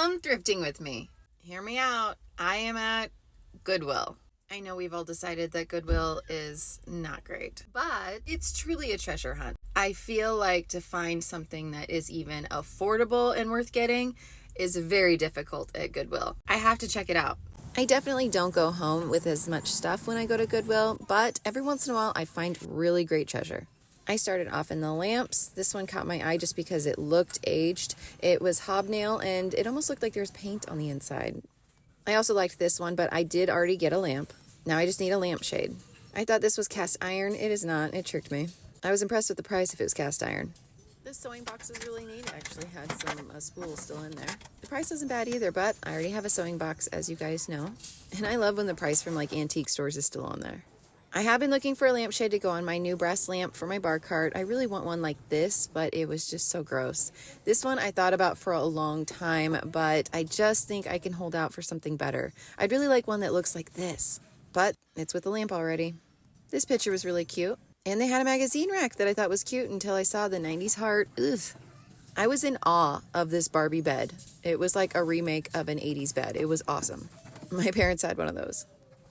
Come thrifting with me. Hear me out. I am at Goodwill. I know we've all decided that Goodwill is not great, but it's truly a treasure hunt. I feel like to find something that is even affordable and worth getting is very difficult at Goodwill. I have to check it out. I definitely don't go home with as much stuff when I go to Goodwill, but every once in a while I find really great treasure. I started off in the lamps. This one caught my eye just because it looked aged. It was hobnail and it almost looked like there was paint on the inside. I also liked this one, but I did already get a lamp. Now I just need a lampshade. I thought this was cast iron. It is not. It tricked me. I was impressed with the price if it was cast iron. This sewing box is really neat. It actually had some spools still in there. The price wasn't bad either, but I already have a sewing box, as you guys know. And I love when the price from like antique stores is still on there. I have been looking for a lampshade to go on my new brass lamp for my bar cart. I really want one like this, but it was just so gross. This one I thought about for a long time, but I just think I can hold out for something better. I'd really like one that looks like this, but it's with the lamp already. This picture was really cute. And they had a magazine rack that I thought was cute until I saw the 90s heart. Ugh. I was in awe of this Barbie bed. It was like a remake of an 80s bed. It was awesome. My parents had one of those.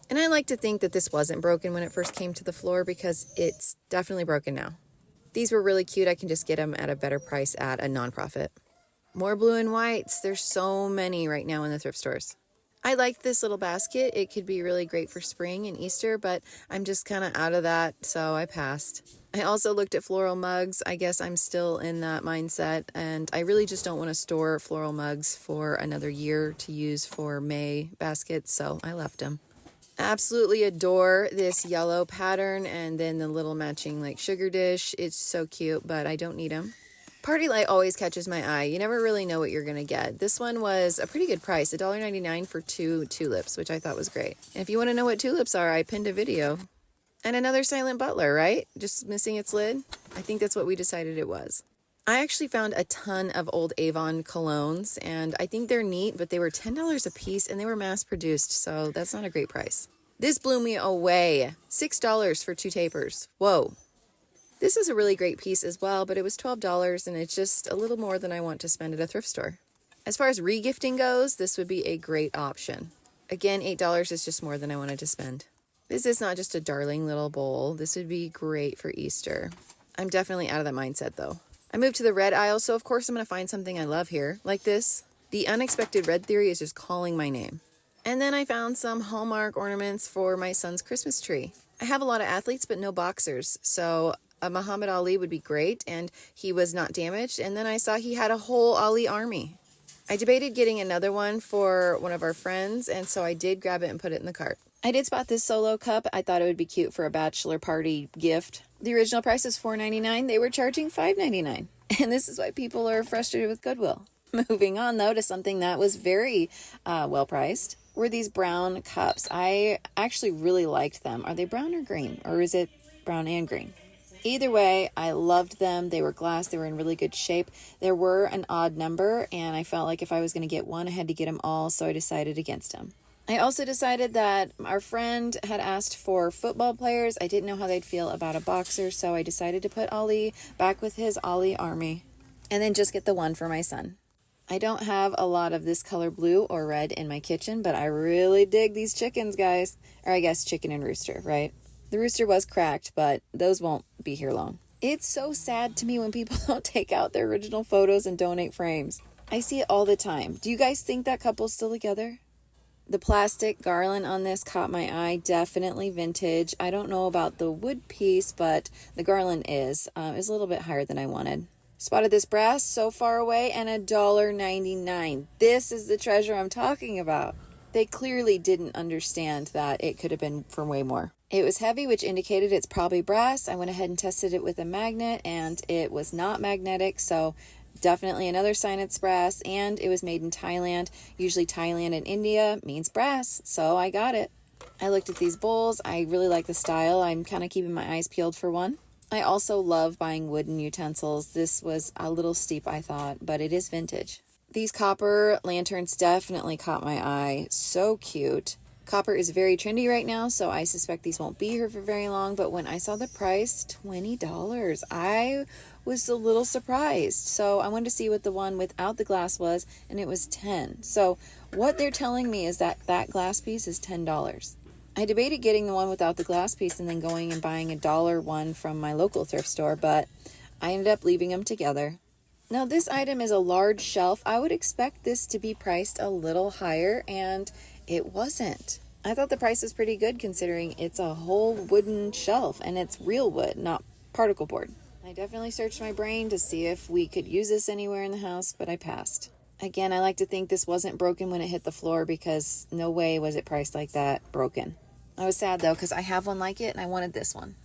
And I like to think that this wasn't broken when it first came to the floor because it's definitely broken now. These were really cute. I can just get them at a better price at a nonprofit. More blue and whites. There's so many right now in the thrift stores. I like this little basket. It could be really great for spring and Easter, but I'm just kind of out of that, so I passed. I also looked at floral mugs. I guess I'm still in that mindset, and I really just don't want to store floral mugs for another year to use for May baskets, so I left them. Absolutely adore this yellow pattern and then the little matching like sugar dish. It's so cute, but I don't need them. Party light always catches my eye. You never really know what you're going to get. This one was a pretty good price, $1.99 for 2 tulips, which I thought was great. And if you want to know what tulips are, I pinned a video. And another silent butler, right? Just missing its lid. I think that's what we decided it was. I actually found a ton of old Avon colognes, and I think they're neat, but they were $10 a piece, and they were mass-produced, so that's not a great price. This blew me away. $6 for 2 tapers. Whoa. This is a really great piece as well, but it was $12, and it's just a little more than I want to spend at a thrift store. As far as regifting goes, this would be a great option. Again, $8 is just more than I wanted to spend. This is not just a darling little bowl. This would be great for Easter. I'm definitely out of that mindset, though. I moved to the red aisle, so of course I'm going to find something I love here, like this. The unexpected red theory is just calling my name. And then I found some Hallmark ornaments for my son's Christmas tree. I have a lot of athletes, but no boxers, so a Muhammad Ali would be great, and he was not damaged. And then I saw he had a whole Ali army. I debated getting another one for one of our friends, and so I did grab it and put it in the cart. I did spot this solo cup. I thought it would be cute for a bachelor party gift. The original price is $4.99. They were charging $5.99. And this is why people are frustrated with Goodwill. Moving on, though, to something that was very well priced were these brown cups. I actually really liked them. Are they brown or green? Or is it brown and green? Either way, I loved them. They were glass. They were in really good shape. There were an odd number, and I felt like if I was going to get one, I had to get them all, so I decided against them. I also decided that our friend had asked for football players. I didn't know how they'd feel about a boxer, so I decided to put Ali back with his Ali army, and then just get the one for my son. I don't have a lot of this color blue or red in my kitchen, but I really dig these chickens, guys. Or I guess chicken and rooster, right? The rooster was cracked, but those won't be here long. It's so sad to me when people don't take out their original photos and donate frames. I see it all the time. Do you guys think that couple's still together? The plastic garland on this caught my eye. Definitely vintage. I don't know about the wood piece, but the garland is. It was a little bit higher than I wanted. Spotted this brass so far away and $1.99. This is the treasure I'm talking about. They clearly didn't understand that it could have been for way more. It was heavy, which indicated it's probably brass. I went ahead and tested it with a magnet, and it was not magnetic, so definitely another sign it's brass, and it was made in Thailand. Usually Thailand and India means brass, so I got it. I looked at these bowls. I really like the style. I'm kind of keeping my eyes peeled for one. I also love buying wooden utensils. This was a little steep, I thought, but it is vintage. These copper lanterns definitely caught my eye. So cute. Copper is very trendy right now, so I suspect these won't be here for very long. But when I saw the price, $20, I was a little surprised. So I wanted to see what the one without the glass was, and it was $10. So what they're telling me is that that glass piece is $10. I debated getting the one without the glass piece and then going and buying a dollar one from my local thrift store, but I ended up leaving them together. Now this item is a large shelf. I would expect this to be priced a little higher, and it wasn't. I thought the price was pretty good considering it's a whole wooden shelf and it's real wood, not particle board. I definitely searched my brain to see if we could use this anywhere in the house, but I passed. Again, I like to think this wasn't broken when it hit the floor because no way was it priced like that broken. I was sad though because I have one like it and I wanted this one.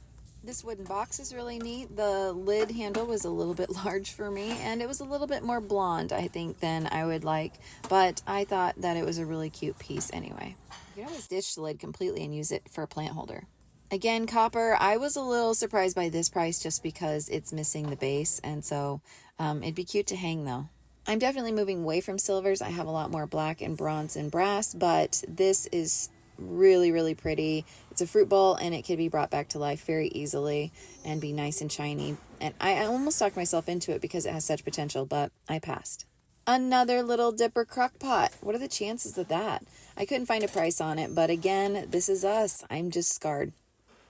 This wooden box is really neat. The lid handle was a little bit large for me, and it was a little bit more blonde, I think, than I would like, but I thought that it was a really cute piece anyway. You can always ditch the lid completely and use it for a plant holder. Again, copper, I was a little surprised by this price just because it's missing the base, and so it'd be cute to hang though. I'm definitely moving away from silvers. I have a lot more black and bronze and brass, but this is really, really pretty. It's a fruit bowl and it can be brought back to life very easily and be nice and shiny. And I almost talked myself into it because it has such potential, but I passed. Another little dipper crock pot. What are the chances of that? I couldn't find a price on it, but again, this is us. I'm just scarred.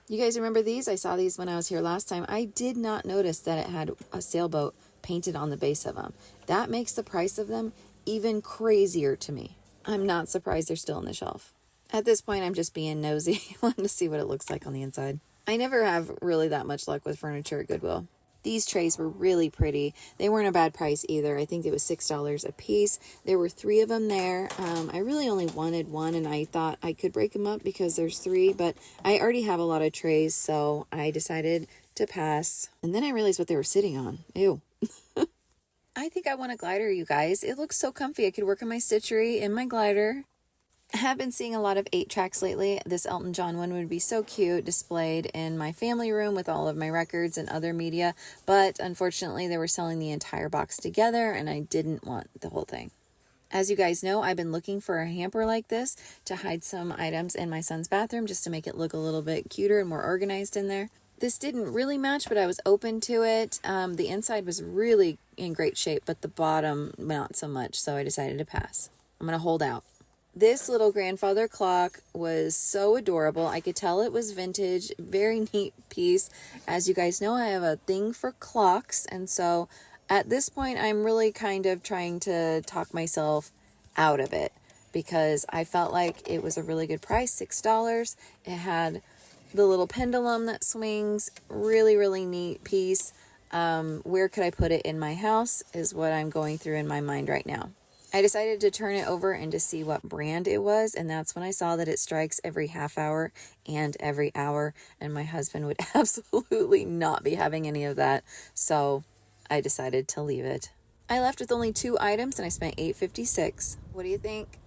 You guys remember these? I saw these when I was here last time. I did not notice that it had a sailboat painted on the base of them. That makes the price of them even crazier to me. I'm not surprised they're still on the shelf. At this point, I'm just being nosy, wanting to see what it looks like on the inside. I never have really that much luck with furniture at Goodwill. These trays were really pretty. They weren't a bad price either. I think it was $6 a piece. There were 3 of them there. I really only wanted one, and I thought I could break them up because there's 3, but I already have a lot of trays, so I decided to pass. And then I realized what they were sitting on. Ew. I think I want a glider, you guys. It looks so comfy. I could work on my stitchery in my glider. I have been seeing a lot of 8-tracks lately. This Elton John one would be so cute displayed in my family room with all of my records and other media, but unfortunately they were selling the entire box together and I didn't want the whole thing. As you guys know, I've been looking for a hamper like this to hide some items in my son's bathroom just to make it look a little bit cuter and more organized in there. This didn't really match, but I was open to it. The inside was really in great shape, but the bottom not so much, so I decided to pass. I'm going to hold out. This little grandfather clock was so adorable. I could tell it was vintage, very neat piece. As you guys know, I have a thing for clocks, and so at this point, I'm really kind of trying to talk myself out of it because I felt like it was a really good price, $6. It had the little pendulum that swings, really, really neat piece. Where could I put it in my house is what I'm going through in my mind right now. I decided to turn it over and to see what brand it was, and that's when I saw that it strikes every half hour and every hour, and my husband would absolutely not be having any of that, so I decided to leave it. I left with only 2 items and I spent $8.56. What do you think?